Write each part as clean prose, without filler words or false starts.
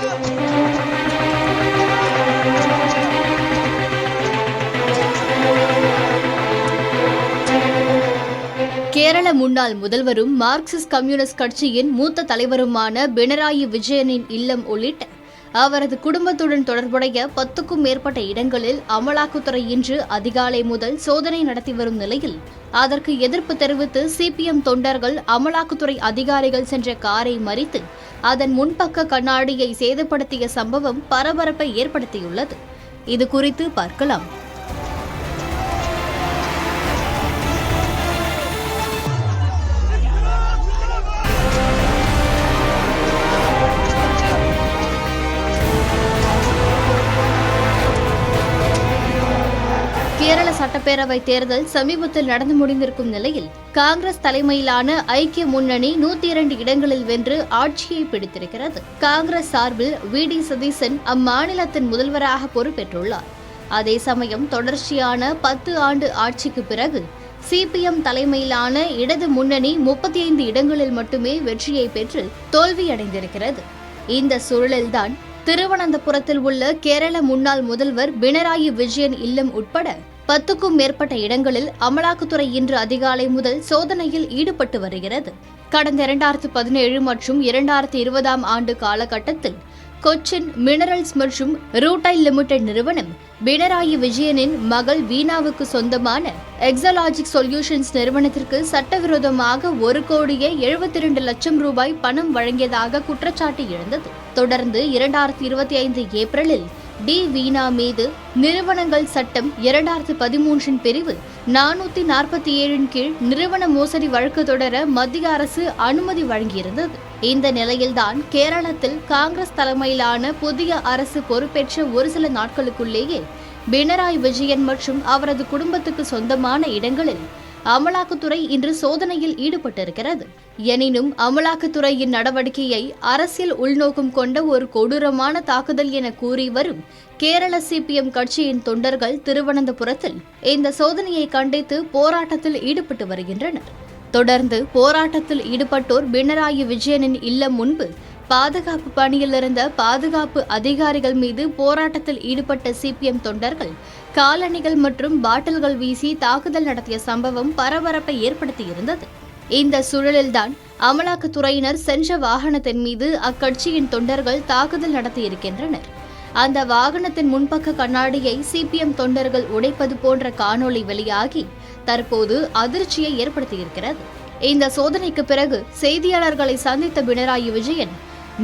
கேரள முன்னாள் முதல்வரும் Marxist communist கட்சியின் மூத்த தலைவருமான பினராயி விஜயனின் இல்லம் உள்ளிட்ட அவரது குடும்பத்துடன் தொடர்புடைய 10க்கும் மேற்பட்ட இடங்களில் அமலாக்கத்துறை இன்று அதிகாலை முதல் சோதனை நடத்தி வரும் நிலையில் அதற்கு எதிர்ப்பு தெரிவித்து சிபிஎம் தொண்டர்கள் அமலாக்கத்துறை அதிகாரிகள் சென்ற காரை மறித்து அதன் முன்பக்க கண்ணாடியை சேதப்படுத்திய சம்பவம் பரபரப்பை ஏற்படுத்தியுள்ளது. இதுகுறித்து பார்க்கலாம். கேரள சட்டப்பேரவை தேர்தல் சமீபத்தில் நடந்து முடிந்திருக்கும் நிலையில் காங்கிரஸ் தலைமையிலான ஐக்கிய முன்னணி 102 இடங்களில் வென்று ஆட்சியை பிடித்திருக்கிறது. காங்கிரஸ் சார்பில் வி.டி. சதீசன் அம்மாநிலத்தின் முதல்வராக பொறுப்பேற்றுள்ளார். அதே சமயம் தொடர்ச்சியான 10 ஆண்டு ஆட்சிக்கு பிறகு சிபிஎம் தலைமையிலான இடது முன்னணி 35 இடங்களில் மட்டுமே வெற்றியை பெற்று தோல்வியடைந்திருக்கிறது. இந்த சூழலில்தான் திருவனந்தபுரத்தில் உள்ள கேரள முன்னாள் முதல்வர் பினராயி விஜயன் இல்லம் உட்பட 10க்கும் மேற்பட்ட இடங்களில் அமலாக்கத்துறை இன்று அதிகாலை முதல் சோதனையில் ஈடுபட்டு வருகிறது. கடந்த 2017 மற்றும் 2020 ஆண்டு காலகட்டத்தில் கொச்சின் மினரல்ஸ் மற்றும் ரூட்டைல் லிமிடெட் நிறுவனம் பினராயி விஜயனின் மகள் வீணாவுக்கு சொந்தமான எக்ஸாலாஜிக் சொல்யூஷன்ஸ் நிறுவனத்திற்கு சட்டவிரோதமாக 1,72 லட்சம் ரூபாய் பணம் வழங்கியதாக குற்றச்சாட்டு எழுந்தது. தொடர்ந்து 2025 ஏப்ரலில் டி வீணா மீது நிறுவனங்கள் சட்டம் 2013 பிரிவு 447 கீழ் நிறுவன மோசடி வழக்கு தொடர மத்திய அரசு அனுமதி வழங்கியிருந்தது. இந்த நிலையில்தான் கேரளத்தில் காங்கிரஸ் தலைமையிலான புதிய அரசு பொறுப்பேற்ற ஒரு சில நாட்களுக்குள்ளேயே பினராயி விஜயன் மற்றும் அவரது குடும்பத்துக்கு சொந்தமான இடங்களில் அமலாக்கத்துறை இன்று சோதனையில் ஈடுபட்டிருக்கிறது. எனினும் அமலாக்கத்துறையின் நடவடிக்கையை அரசியல் உள்நோக்கம் கொண்ட ஒரு கொடூரமான தாக்குதல் என கூறி வரும் கேரள சிபிஎம் கட்சியின் தொண்டர்கள் திருவனந்தபுரத்தில் இந்த சோதனையை கண்டித்து போராட்டத்தில் ஈடுபட்டு வருகின்றனர். தொடர்ந்து போராட்டத்தில் ஈடுபட்டோர் பினராயி விஜயனின் இல்லம் முன்பு பாதுகாப்பு பணியில் இருந்த பாதுகாப்பு அதிகாரிகள் மீது போராட்டத்தில் ஈடுபட்ட சிபிஎம் தொண்டர்கள் காலணிகள் மற்றும் பாட்டில்கள் வீசி தாக்குதல் நடத்திய சம்பவம் பரபரப்பை ஏற்படுத்தியிருந்தது. இந்த சூழலில்தான் அமலாக்கத்துறையினர் சென்ற வாகனத்தின் மீது அக்கட்சியின் தொண்டர்கள் தாக்குதல் நடத்தியிருக்கின்றனர். அந்த வாகனத்தின் முன்பக்க கண்ணாடியை சிபிஎம் தொண்டர்கள் உடைப்பது போன்ற காணொளி வெளியாகி தற்போது அதிர்ச்சியை ஏற்படுத்தியிருக்கிறது. இந்த சோதனைக்கு பிறகு செய்தியாளர்களை சந்தித்த பினராயி விஜயன்,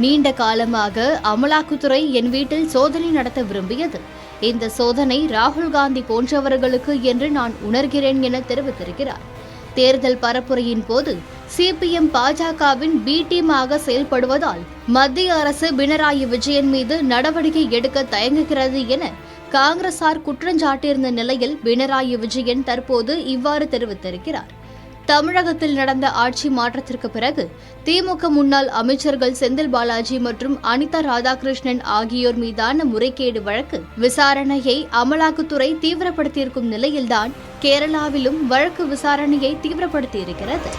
நீண்ட காலமாக அமலாக்கத்துறை என் வீட்டில் சோதனை நடத்த விரும்பியது. இந்த சோதனை ராகுல் காந்தி போன்றவர்களுக்கு என்று நான் உணர்கிறேன் என தெரிவித்திருக்கிறார். தேர்தல் பரப்புரையின் போது சிபிஎம் பாஜகவின் பி டீமாக செயல்படுவதால் மத்திய அரசு பினராயி விஜயன் மீது நடவடிக்கை எடுக்க தயங்குகிறது என காங்கிரசார் குற்றஞ்சாட்டியிருந்த நிலையில் பினராயி விஜயன் தற்போது இவ்வாறு தெரிவித்திருக்கிறார். தமிழகத்தில் நடந்த ஆட்சி மாற்றத்திற்கு பிறகு திமுக முன்னாள் அமைச்சர்கள் செந்தில் பாலாஜி மற்றும் அனிதா ராதாகிருஷ்ணன் ஆகியோர் மீதான முறைகேடு வழக்கு விசாரணையை அமலாக்கத்துறை தீவிரப்படுத்தியிருக்கும் நிலையில்தான் கேரளாவிலும் வழக்கு விசாரணையை தீவிரப்படுத்தியிருக்கிறது.